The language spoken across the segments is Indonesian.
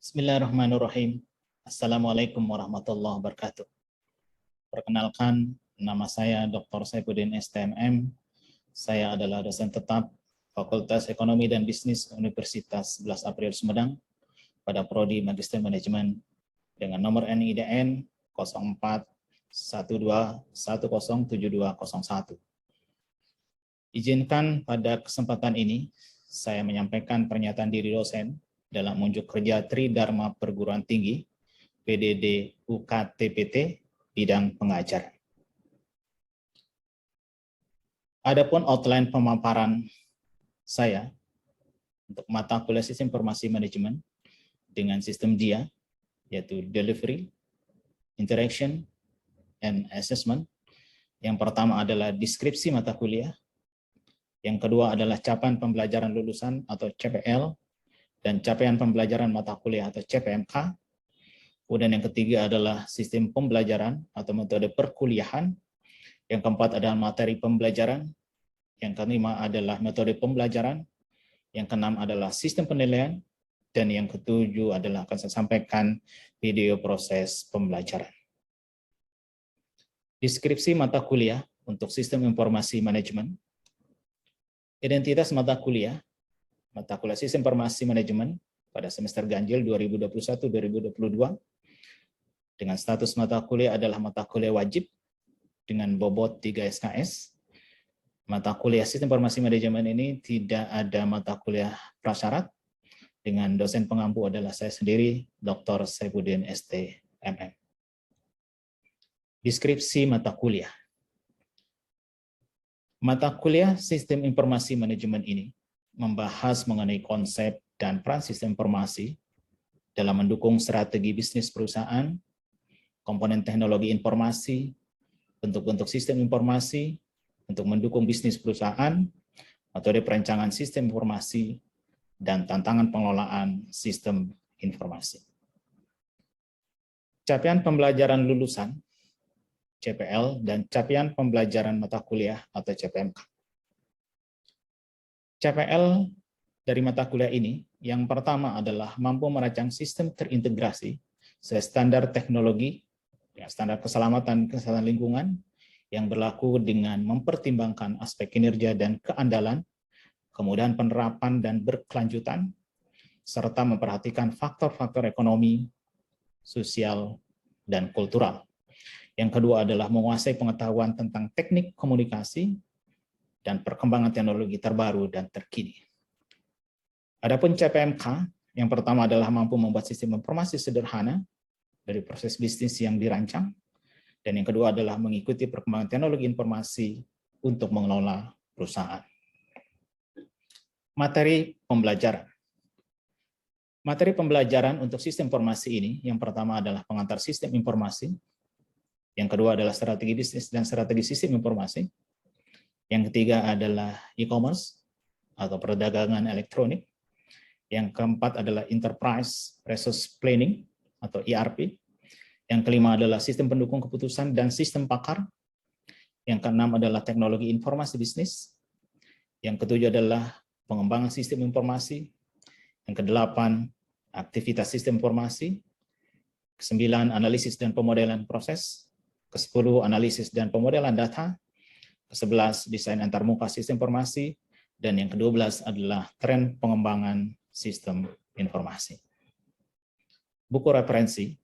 Bismillahirrahmanirrahim. Assalamualaikum warahmatullahi wabarakatuh. Perkenalkan, nama saya Dr. Saifuddin STMM. Saya adalah dosen tetap Fakultas Ekonomi dan Bisnis Universitas 11 April Sumedang pada Prodi Magister Manajemen dengan nomor NIDN 0412107201. Izinkan pada kesempatan ini saya menyampaikan pernyataan diri dosen dalam unjuk kerja Tridharma Perguruan Tinggi PDD UKTPT bidang pengajar. Adapun outline pemaparan saya untuk mata kuliah Sistem Informasi Manajemen dengan sistem DIA, yaitu Delivery, Interaction, and Assessment. Yang pertama adalah deskripsi mata kuliah, yang kedua adalah capaian pembelajaran lulusan atau CPL, dan capaian pembelajaran mata kuliah atau CPMK. Kemudian yang ketiga adalah sistem pembelajaran atau metode perkuliahan. Yang keempat adalah materi pembelajaran. Yang kelima adalah metode pembelajaran. Yang keenam adalah sistem penilaian. Dan yang ketujuh adalah akan saya sampaikan video proses pembelajaran. Deskripsi mata kuliah untuk Sistem Informasi Manajemen. Identitas mata kuliah Sistem Informasi Manajemen pada semester ganjil 2021-2022 dengan status mata kuliah adalah mata kuliah wajib dengan bobot 3 SKS. Mata kuliah Sistem Informasi Manajemen ini tidak ada mata kuliah prasyarat, dengan dosen pengampu adalah saya sendiri, Dr. Saifuddin STMM. Deskripsi mata kuliah. Mata kuliah Sistem Informasi Manajemen ini membahas mengenai konsep dan peran sistem informasi dalam mendukung strategi bisnis perusahaan, komponen teknologi informasi, bentuk-bentuk sistem informasi untuk mendukung bisnis perusahaan, metode perancangan sistem informasi, dan tantangan pengelolaan sistem informasi. Capaian pembelajaran lulusan, CPL, dan capaian pembelajaran mata kuliah atau CPMK. CPL dari mata kuliah ini, yang pertama adalah mampu merancang sistem terintegrasi sesuai standar teknologi, standar keselamatan lingkungan yang berlaku dengan mempertimbangkan aspek kinerja dan keandalan, kemudahan penerapan dan berkelanjutan, serta memperhatikan faktor-faktor ekonomi, sosial, dan kultural. Yang kedua adalah menguasai pengetahuan tentang teknik komunikasi dan perkembangan teknologi terbaru dan terkini. Adapun CPMK, yang pertama adalah mampu membuat sistem informasi sederhana dari proses bisnis yang dirancang, dan yang kedua adalah mengikuti perkembangan teknologi informasi untuk mengelola perusahaan. Materi pembelajaran. Materi pembelajaran untuk sistem informasi ini, yang pertama adalah pengantar sistem informasi, yang kedua adalah strategi bisnis dan strategi sistem informasi, yang ketiga adalah e-commerce atau perdagangan elektronik. Yang keempat adalah enterprise resource planning atau ERP. Yang kelima adalah sistem pendukung keputusan dan sistem pakar. Yang keenam adalah teknologi informasi bisnis. Yang ketujuh adalah pengembangan sistem informasi. Yang kedelapan, aktivitas sistem informasi. Kesembilan, analisis dan pemodelan proses. Kesepuluh, analisis dan pemodelan data. Ke-11 desain antarmuka sistem informasi, dan yang ke-12 adalah tren pengembangan sistem informasi. Buku referensi.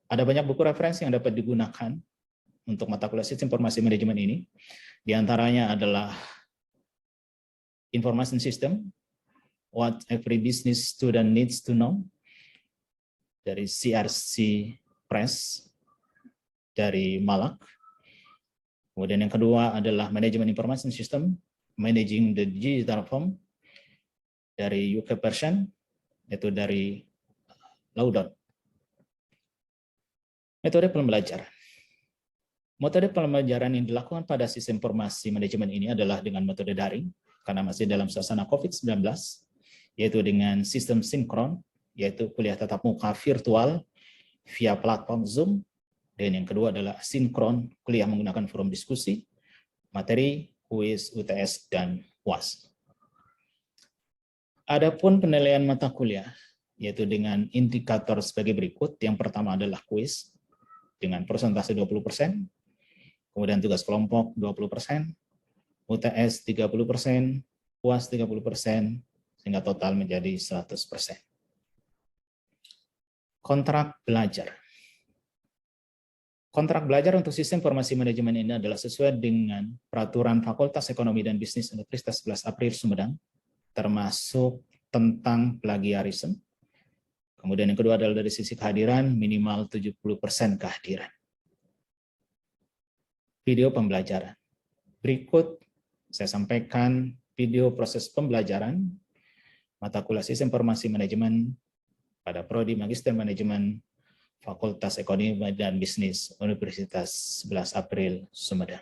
Ada banyak buku referensi yang dapat digunakan untuk mata kuliah Sistem Informasi Manajemen ini. Di antaranya adalah Information System, What Every Business Student Needs to Know, dari CRC Press, dari Malak. Kemudian yang kedua adalah Manajemen Information System, Managing the Digital Form, dari UK Version, yaitu dari Laudon. Metode pembelajaran. Metode pembelajaran yang dilakukan pada sistem informasi manajemen ini adalah dengan metode daring, karena masih dalam suasana COVID-19, yaitu dengan sistem sinkron, yaitu kuliah tatap muka virtual via platform Zoom. Dan yang kedua adalah sinkron, kuliah menggunakan forum diskusi, materi, kuis, UTS, dan UAS. Adapun penilaian mata kuliah, yaitu dengan indikator sebagai berikut. Yang pertama adalah kuis dengan persentase 20%, kemudian tugas kelompok 20%, UTS 30%, UAS 30%, sehingga total menjadi 100%. Kontrak belajar. Kontrak belajar untuk sistem informasi manajemen ini adalah sesuai dengan peraturan Fakultas Ekonomi dan Bisnis Universitas 11 April Sumedang, termasuk tentang plagiarisme. Kemudian yang kedua adalah dari sisi kehadiran, minimal 70% kehadiran. Video pembelajaran. Berikut saya sampaikan video proses pembelajaran mata kuliah sistem informasi manajemen pada Prodi Magister Manajemen Fakultas Ekonomi dan Bisnis Universitas 11 April Sumedang.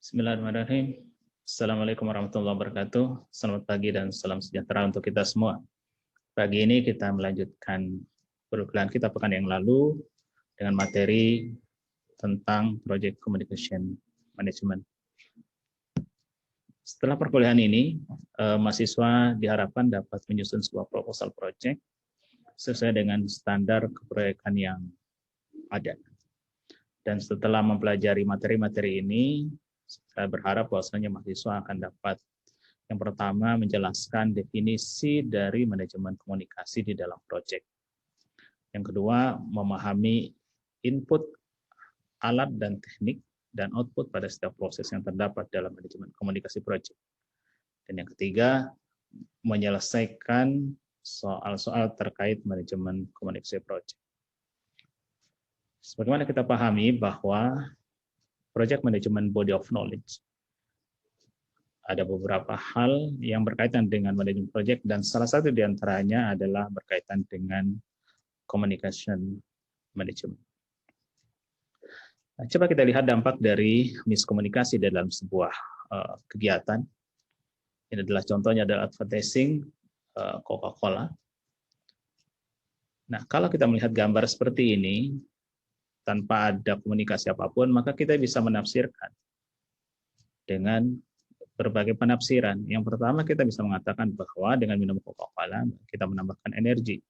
Bismillahirrahmanirrahim. Assalamualaikum warahmatullahi wabarakatuh. Selamat pagi dan salam sejahtera untuk kita semua. Pagi ini kita melanjutkan perkuliahan kita pekan yang lalu dengan materi tentang Project Communication Management. Setelah perkuliahan ini, mahasiswa diharapkan dapat menyusun sebuah proposal project sesuai dengan standar keproyekan yang ada. Dan setelah mempelajari materi-materi ini, saya berharap bahwasanya mahasiswa akan dapat yang pertama menjelaskan definisi dari manajemen komunikasi di dalam proyek. Yang kedua, memahami input alat dan teknik dan output pada setiap proses yang terdapat dalam manajemen komunikasi proyek. Dan yang ketiga, menyelesaikan soal-soal terkait manajemen komunikasi proyek. Sebagaimana kita pahami bahwa project management body of knowledge ada beberapa hal yang berkaitan dengan manajemen proyek dan salah satu di antaranya adalah berkaitan dengan communication management. Nah, coba kita lihat dampak dari miskomunikasi dalam sebuah kegiatan. Ini adalah contohnya adalah advertising Coca-Cola. Nah, kalau kita melihat gambar seperti ini, tanpa ada komunikasi apapun, maka kita bisa menafsirkan dengan berbagai penafsiran. Yang pertama, kita bisa mengatakan bahwa dengan minum Coca-Cola, kita menambahkan energi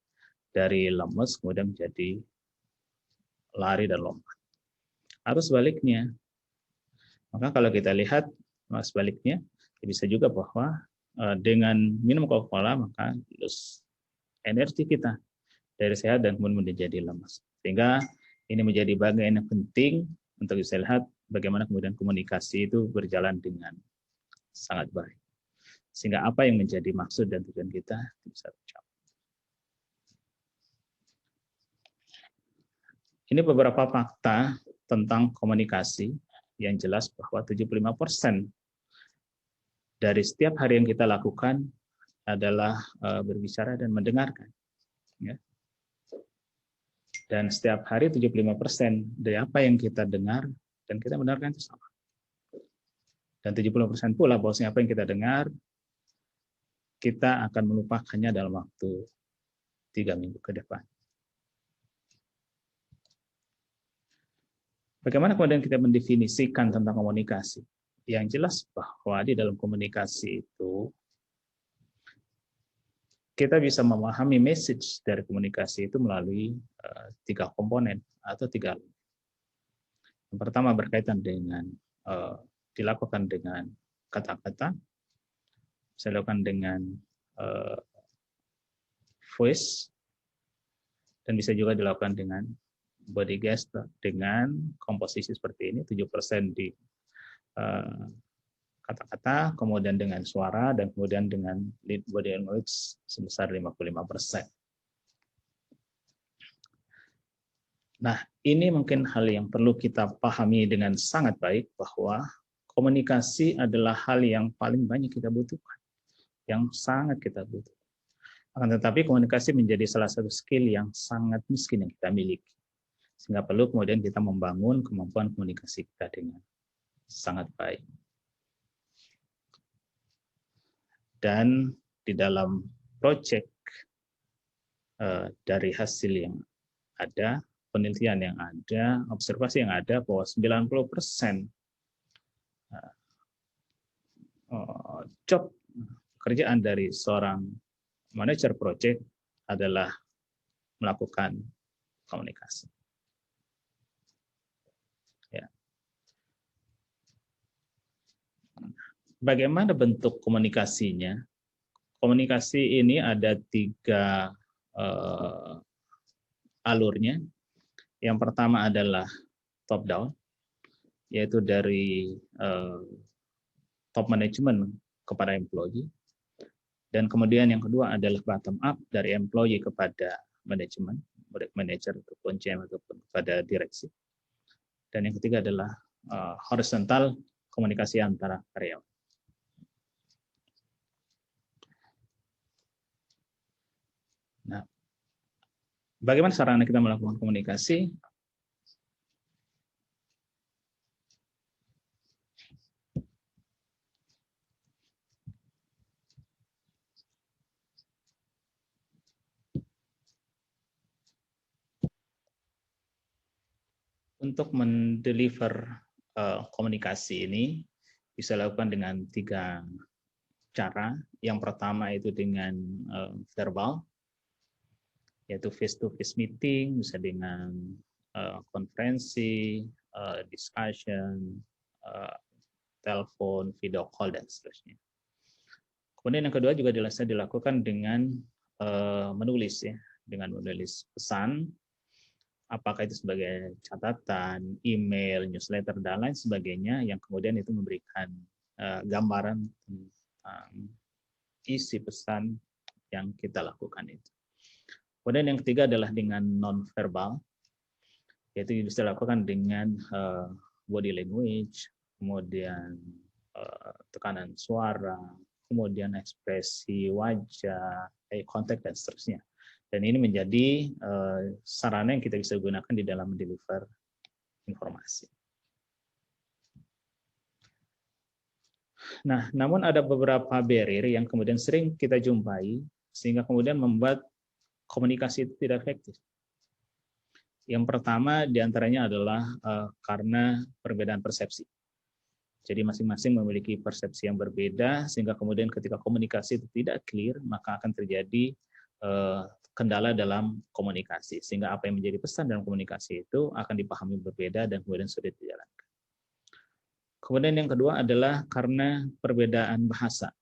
dari lemes, kemudian menjadi lari dan lompat. Atau sebaliknya. Maka kalau kita lihat sebaliknya, bisa juga bahwa dengan minum Coca-Cola, maka energi kita dari sehat dan kemudian menjadi lemas. Sehingga ini menjadi bagian yang penting untuk bisa lihat bagaimana kemudian komunikasi itu berjalan dengan sangat baik. Sehingga apa yang menjadi maksud dan tujuan kita bisa tercapai. Ini beberapa fakta tentang komunikasi yang jelas bahwa 75% dari setiap hari yang kita lakukan adalah berbicara dan mendengarkan. Ya. Dan setiap hari 75% dari apa yang kita dengar dan kita mendengarkan itu sama. Dan 70% pula bahwasanya apa yang kita dengar, kita akan melupakannya dalam waktu 3 minggu ke depan. Bagaimana kemudian kita mendefinisikan tentang komunikasi? Yang jelas bahwa di dalam komunikasi itu, kita bisa memahami message dari komunikasi itu melalui 3 komponen atau 3. Yang pertama berkaitan dengan dilakukan dengan kata-kata, bisa dilakukan dengan voice, dan bisa juga dilakukan dengan body gesture dengan komposisi seperti ini, 7% di kata-kata, kemudian dengan suara, dan kemudian dengan body language sebesar 55%. Nah, ini mungkin hal yang perlu kita pahami dengan sangat baik bahwa komunikasi adalah hal yang paling banyak kita butuhkan, yang sangat kita butuhkan. Akan tetapi komunikasi menjadi salah satu skill yang sangat miskin yang kita miliki. Sehingga perlu kemudian kita membangun kemampuan komunikasi kita dengan sangat baik. Dan di dalam proyek dari hasil yang ada, penelitian yang ada, observasi yang ada bahwa 90% job kerjaan dari seorang manajer project adalah melakukan komunikasi. Ya. Bagaimana bentuk komunikasinya? Komunikasi ini ada 3 alurnya. Yang pertama adalah top down, yaitu dari top management kepada employee. Dan kemudian yang kedua adalah bottom up, dari employee kepada manajemen, manager ataupun GM ataupun kepada direksi. Dan yang ketiga adalah horizontal, komunikasi antara karyawan. Nah, bagaimana sarana kita melakukan komunikasi? Untuk mendeliver komunikasi ini bisa dilakukan dengan 3 cara. Yang pertama itu dengan verbal, yaitu face-to-face meeting, bisa dengan konferensi, discussion, telepon, video call, dan seterusnya. Kemudian yang kedua juga bisa dilakukan dengan menulis, ya, dengan menulis pesan, apakah itu sebagai catatan, email, newsletter, dan lain sebagainya, yang kemudian itu memberikan gambaran tentang isi pesan yang kita lakukan itu. Kemudian yang ketiga adalah dengan non-verbal, yaitu bisa dilakukan dengan body language, kemudian tekanan suara, kemudian ekspresi wajah, eye contact, dan seterusnya. Dan ini menjadi sarana yang kita bisa gunakan di dalam mendeliver informasi. Nah, namun ada beberapa barrier yang kemudian sering kita jumpai, sehingga kemudian membuat komunikasi itu tidak efektif. Yang pertama diantaranya adalah karena perbedaan persepsi. Jadi masing-masing memiliki persepsi yang berbeda, sehingga kemudian ketika komunikasi itu tidak clear, maka akan terjadi kendala dalam komunikasi, sehingga apa yang menjadi pesan dalam komunikasi itu akan dipahami berbeda dan kemudian sulit dijalankan. Kemudian yang kedua adalah karena perbedaan bahasa.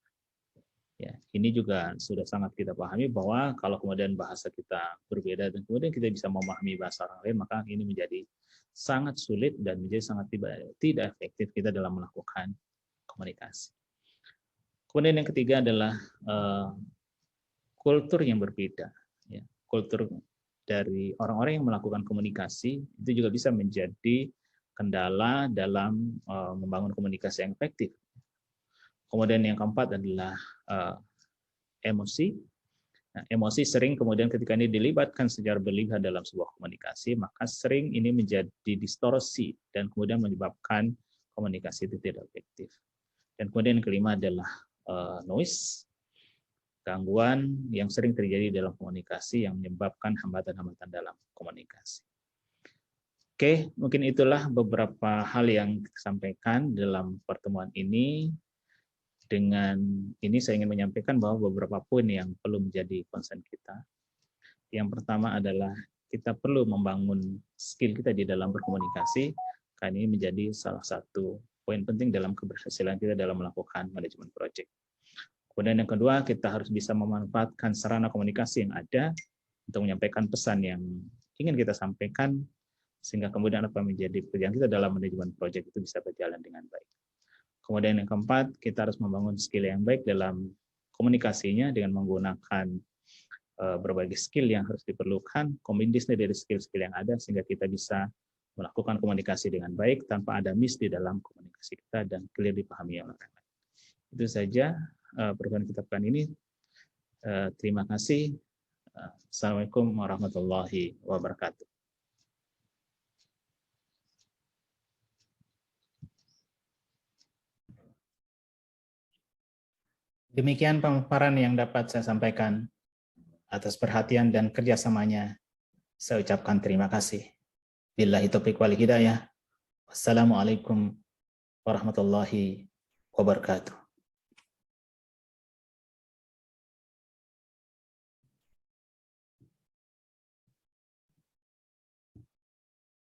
Ya, ini juga sudah sangat kita pahami bahwa kalau kemudian bahasa kita berbeda dan kemudian kita bisa memahami bahasa orang lain, maka ini menjadi sangat sulit dan menjadi sangat tidak efektif kita dalam melakukan komunikasi. Kemudian yang ketiga adalah kultur yang berbeda. Ya, kultur dari orang-orang yang melakukan komunikasi itu juga bisa menjadi kendala dalam membangun komunikasi yang efektif. Kemudian yang keempat adalah emosi. Nah, emosi sering kemudian ketika ini dilibatkan secara berlebihan dalam sebuah komunikasi, maka sering ini menjadi distorsi dan kemudian menyebabkan komunikasi itu tidak efektif. Dan kemudian yang kelima adalah noise, gangguan yang sering terjadi dalam komunikasi yang menyebabkan hambatan-hambatan dalam komunikasi. Oke, mungkin itulah beberapa hal yang disampaikan dalam pertemuan ini. Dengan ini saya ingin menyampaikan bahwa beberapa poin yang perlu menjadi concern kita. Yang pertama adalah kita perlu membangun skill kita di dalam berkomunikasi, karena ini menjadi salah satu poin penting dalam keberhasilan kita dalam melakukan manajemen project. Kemudian yang kedua, kita harus bisa memanfaatkan sarana komunikasi yang ada untuk menyampaikan pesan yang ingin kita sampaikan, sehingga kemudian apa menjadi pekerjaan kita dalam manajemen project itu bisa berjalan dengan baik. Kemudian yang keempat, kita harus membangun skill yang baik dalam komunikasinya dengan menggunakan berbagai skill yang harus diperlukan, kombinasi dari skill-skill yang ada, sehingga kita bisa melakukan komunikasi dengan baik tanpa ada miss di dalam komunikasi kita dan clear dipahami oleh orang lain. Itu saja pertemuan kita kali ini. Terima kasih. Assalamualaikum warahmatullahi wabarakatuh. Demikian pemaparan yang dapat saya sampaikan. Atas perhatian dan kerjasamanya, saya ucapkan terima kasih. Billahi taufiq wal hidayah. Wassalamualaikum warahmatullahi wabarakatuh.